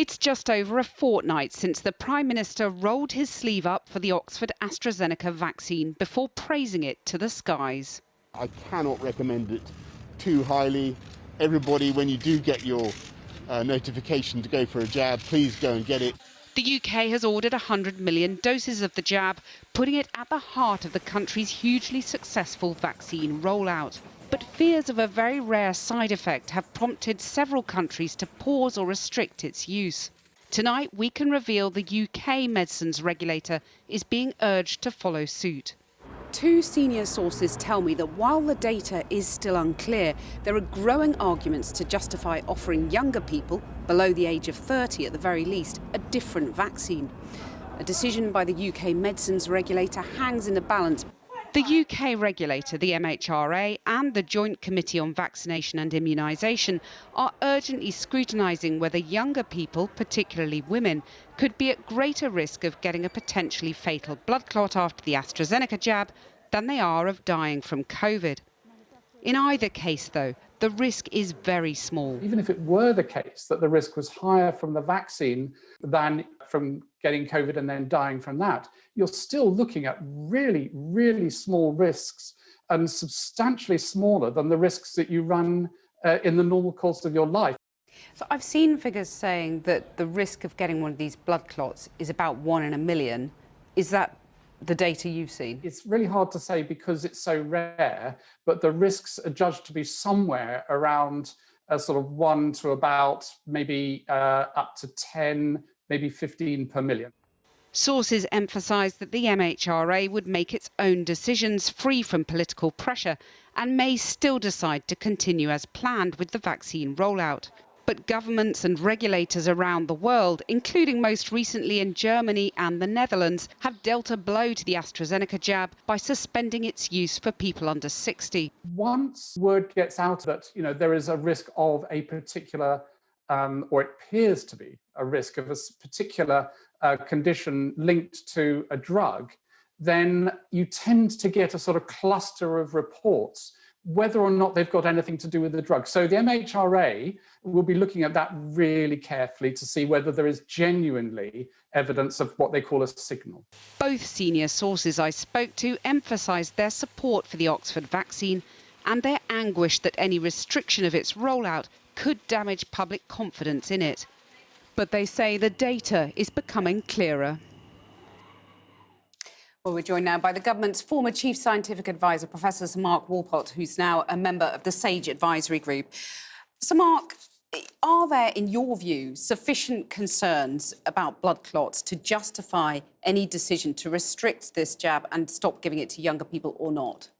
It's just over a fortnight since the Prime Minister rolled his sleeve up for the Oxford-AstraZeneca vaccine before praising it to the skies. I cannot recommend it too highly. Everybody, when you do get your notification to go for a jab, please go and get it. The UK has ordered 100 million doses of the jab, putting it at the heart of the country's hugely successful vaccine rollout. But fears of a very rare side effect have prompted several countries to pause or restrict its use. Tonight, we can reveal the UK medicines regulator is being urged to follow suit. Two senior sources tell me that while the data is still unclear, there are growing arguments to justify offering younger people, below the age of 30 at the very least, a different vaccine. A decision by the UK medicines regulator hangs in the balance. The UK regulator, the MHRA, and the Joint Committee on Vaccination and Immunisation are urgently scrutinising whether younger people, particularly women, could be at greater risk of getting a potentially fatal blood clot after the AstraZeneca jab than they are of dying from COVID. In either case, though, the risk is very small. Even if it were the case that the risk was higher from the vaccine than from getting COVID and then dying from that, you're still looking at really, really small risks and substantially smaller than the risks that you run in the normal course of your life. So I've seen figures saying that the risk of getting one of these blood clots is about 1 in a million. Is that the data you've seen? It's really hard to say because it's so rare, but the risks are judged to be somewhere around sort of 1 to about maybe up to 10, maybe 15 per million. Sources emphasise that the MHRA would make its own decisions free from political pressure and may still decide to continue as planned with the vaccine rollout. But governments and regulators around the world, including most recently in Germany and the Netherlands, have dealt a blow to the AstraZeneca jab by suspending its use for people under 60. Once word gets out that there is a risk of a particular, or it appears to be a risk of a particular condition linked to a drug, then you tend to get a sort of cluster of reports, whether or not they've got anything to do with the drug. So the MHRA will be looking at that really carefully to see whether there is genuinely evidence of what they call a signal. Both senior sources I spoke to emphasised their support for the Oxford vaccine and their anguish that any restriction of its rollout could damage public confidence in it. But they say the data is becoming clearer. Well, we're joined now by the government's former chief scientific advisor, Professor Sir Mark Walpott, who's now a member of the SAGE advisory group. Sir Mark, are there, in your view, sufficient concerns about blood clots to justify any decision to restrict this jab and stop giving it to younger people or not?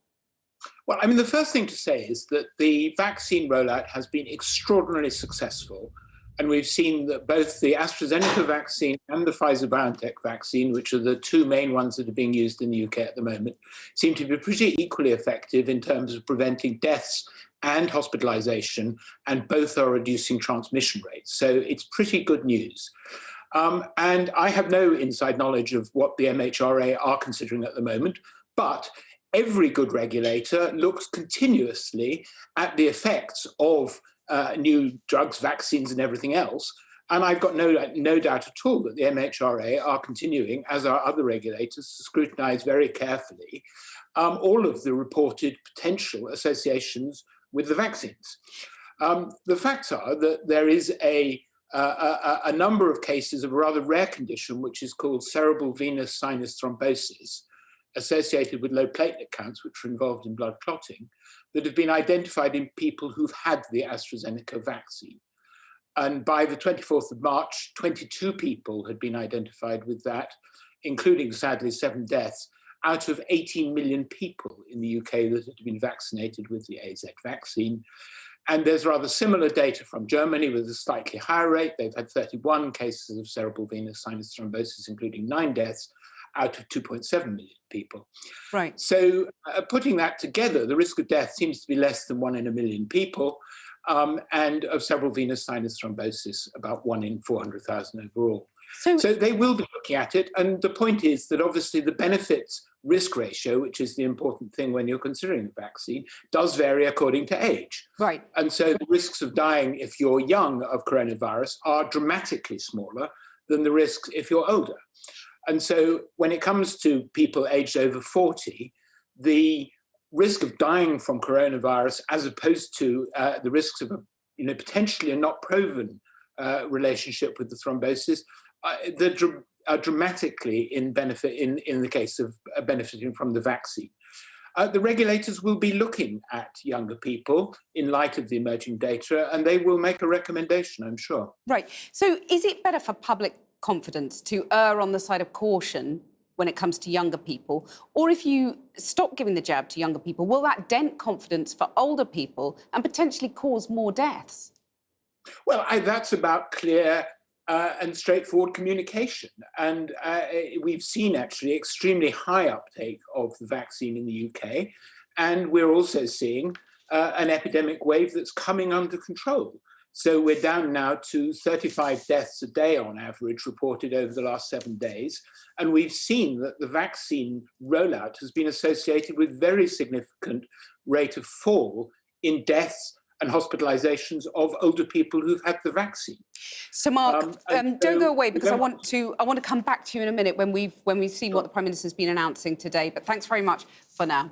Well, I mean, the first thing to say is that the vaccine rollout has been extraordinarily successful. And we've seen that both the AstraZeneca vaccine and the Pfizer-BioNTech vaccine, which are the two main ones that are being used in the UK at the moment, seem to be pretty equally effective in terms of preventing deaths and hospitalization, and both are reducing transmission rates. So it's pretty good news. And I have no inside knowledge of what the MHRA are considering at the moment, but every good regulator looks continuously at the effects of new drugs, vaccines, and everything else. And I've got no doubt at all that the MHRA are continuing, as are other regulators, to scrutinise very carefully all of the reported potential associations with the vaccines. The facts are that there is a number of cases of a rather rare condition, which is called cerebral venous sinus thrombosis, associated with low platelet counts, which are involved in blood clotting, that have been identified in people who've had the AstraZeneca vaccine. And by the 24th of March, 22 people had been identified with that, including, sadly, 7 deaths, out of 18 million people in the UK that had been vaccinated with the AZ vaccine. And there's rather similar data from Germany with a slightly higher rate. They've had 31 cases of cerebral venous sinus thrombosis, including 9 deaths, out of 2.7 million people. Right. So putting that together, the risk of death seems to be less than 1 in a million people, and of cerebral venous sinus thrombosis, about 1 in 400,000 overall. So they will be looking at it. And the point is that obviously the benefits risk ratio, which is the important thing when you're considering the vaccine, does vary according to age. Right. And so the risks of dying if you're young of coronavirus are dramatically smaller than the risks if you're older. And so when it comes to people aged over 40, the risk of dying from coronavirus, as opposed to the risks of a potentially a not proven relationship with the thrombosis, are dramatically in benefit in the case of benefiting from the vaccine. The regulators will be looking at younger people in light of the emerging data, and they will make a recommendation, I'm sure. Right. So is it better for public confidence to err on the side of caution when it comes to younger people? Or if you stop giving the jab to younger people, will that dent confidence for older people and potentially cause more deaths? Well, that's about clear and straightforward communication. And we've seen actually extremely high uptake of the vaccine in the UK. And we're also seeing an epidemic wave that's coming under control. So we're down now to 35 deaths a day on average reported over the last 7 days. And we've seen that the vaccine rollout has been associated with very significant rate of fall in deaths and hospitalizations of older people who've had the vaccine. So, Mark, don't go away, because I want to come back to you in a minute when we've seen what the Prime Minister's been announcing today. But thanks very much for now.